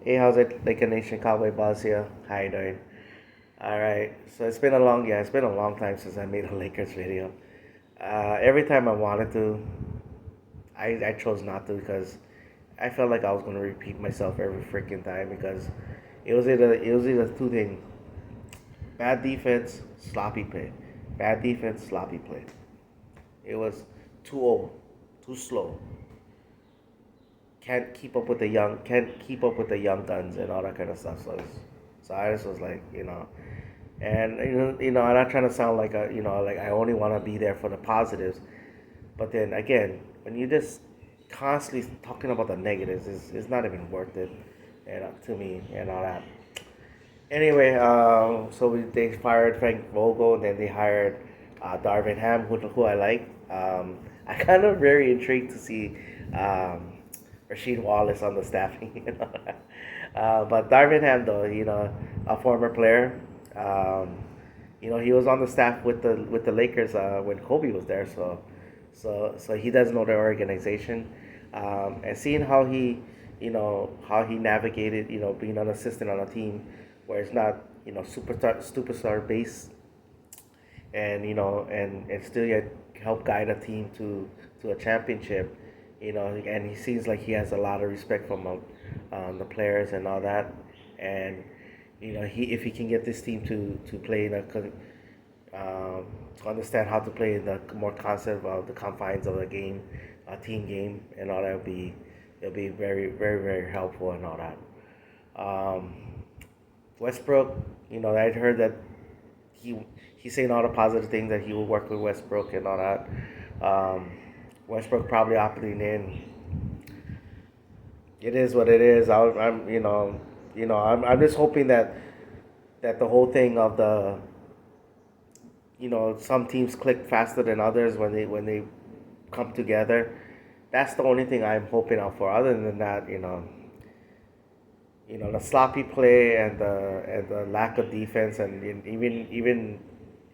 Hey, how's it? Like a Nation Cowboy Boss here. How you doing? All right. So it's been a long time since I made a Lakers video. Every time I wanted to, I chose not to because I felt like I was gonna repeat myself every freaking time because it was either two things: bad defense, sloppy play, bad defense, sloppy play. It was too old, too slow. Can't keep up with the young guns and all that kind of stuff. So I just was like, and I'm not trying to sound like like I only want to be there for the positives, but then again, when you just constantly talking about the negatives, it's not even worth it, to me and all that. Anyway, they fired Frank Vogel, and then they hired Darvin Ham, who I like. I kind of very intrigued to see Rasheed Wallace on the staffing. But Darvin Ham, though, a former player, he was on the staff with the Lakers when Kobe was there, so he does know their organization, and seeing how he navigated, being an assistant on a team where it's not superstar base, and and still yet help guide a team to a championship. And he seems like he has a lot of respect from the players and all that. And he if he can get this team to play to understand how to play in the more concept of the confines of the game, a team game, and all that, it'll be very, very, very helpful and all that. Um, Westbrook, I heard that he he's saying all the positive things, that he will work with Westbrook and all that. Um, Westbrook probably opting in. It is what it is. I'm I'm just hoping that the whole thing of the some teams click faster than others when they come together. That's the only thing I'm hoping out for. Other than that, the sloppy play and the lack of defense, and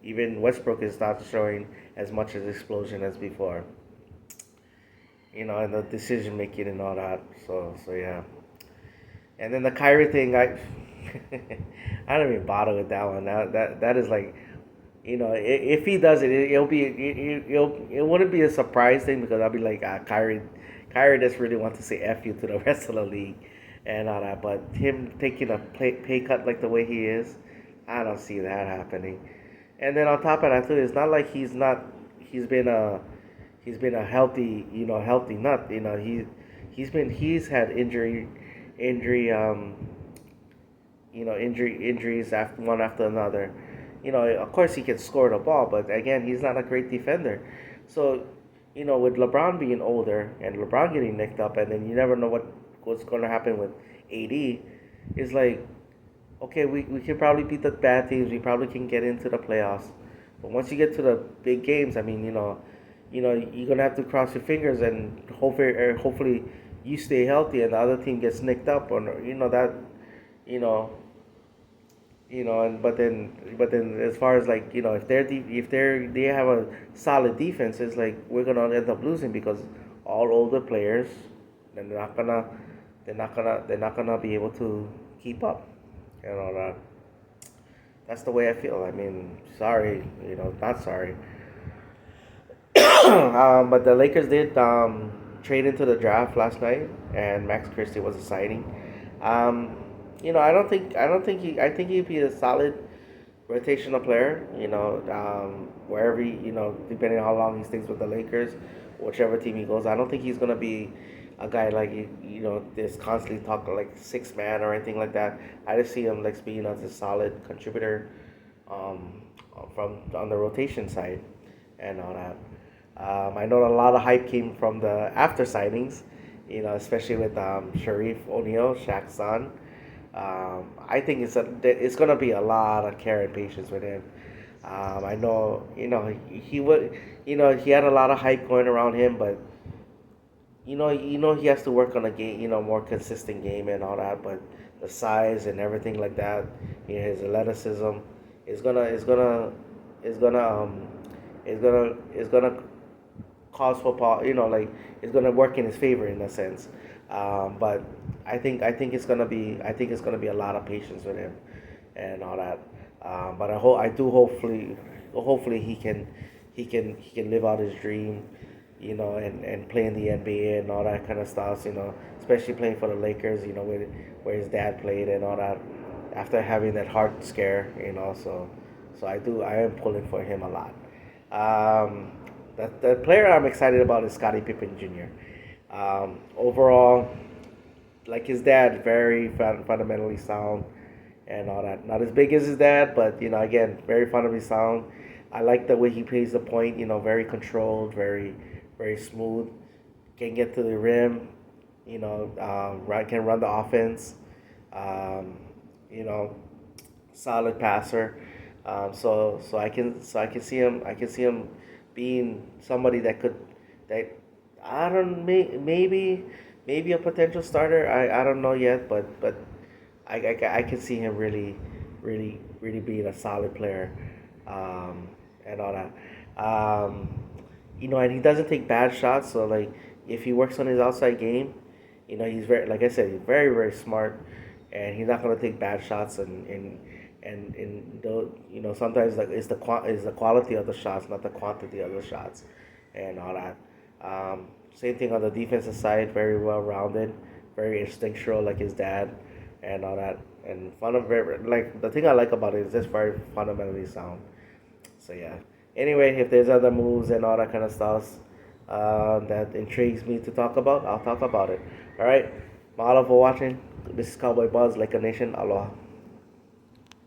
even Westbrook is not showing as much as explosion as before. And the decision making and all that. So yeah. And then the Kyrie thing, I I don't even bother with that one. That is like, if he does it, it wouldn't be a surprise thing because I'll be like, Kyrie just really wants to say f you to the rest of the league and all that. But him taking a pay cut like the way he is, I don't see that happening. And then on top of that too, it's not like he's been a he's been a healthy nut. He's had injury injuries after one after another. Of course he can score the ball, but again, he's not a great defender. So, with LeBron being older and LeBron getting nicked up, and then you never know what's going to happen with AD, it's like, okay, we can probably beat the bad teams. We probably can get into the playoffs. But once you get to the big games, I mean, you're gonna have to cross your fingers and hopefully you stay healthy and the other team gets nicked up, or that, you know, and but then as far as like if they have a solid defense, it's like we're gonna end up losing because all older players, and they're not gonna be able to keep up, and all that. That's the way I feel. I mean, sorry, not sorry. But the Lakers did trade into the draft last night, and Max Christie was a signing. Um, I don't think I think he'd be a solid rotational player. Wherever depending on how long he stays with the Lakers, whichever team he goes. I don't think he's gonna be a guy like this constantly talk like six man or anything like that. I just see him like being as a solid contributor, um, from on the rotation side and all that. I know a lot of hype came from the after signings, especially with Shareef O'Neal, Shaq's son. I think it's gonna be a lot of care and patience with him. I know, he would, he had a lot of hype going around him, but he has to work on a game, more consistent game and all that. But the size and everything like that, his athleticism is gonna is gonna is gonna cause football, like it's gonna work in his favor in a sense. But I think it's gonna be a lot of patience with him and all that. But I do hopefully he can live out his dream, and play in the NBA and all that kind of stuff. Especially playing for the Lakers. Where his dad played and all that. After having that heart scare. So I am pulling for him a lot. Um, the player I'm excited about is Scotty Pippen Jr. Overall, like his dad, very fundamentally sound and all that. Not as big as his dad, but again, very fundamentally sound. I like the way he plays the point. Very controlled, very smooth. Can get to the rim. Can run the offense. Um, you know, Solid passer. So I can see him being somebody that I don't maybe a potential starter. I don't know yet, but I can see him really being a solid player, um, and all that. And he doesn't take bad shots. So like if he works on his outside game, he's very like I said, he's very smart, and he's not gonna take bad shots. And though sometimes like it's the quality of the shots, not the quantity of the shots, and all that. Same thing on the defensive side, very well rounded, very instinctual like his dad, and all that. And like the thing I like about it is just very fundamentally sound. So yeah. Anyway, if there's other moves and all that kind of stuff that intrigues me to talk about, I'll talk about it. All right. Mahalo for watching. This is Cowboy Buzz, like a nation. Aloha.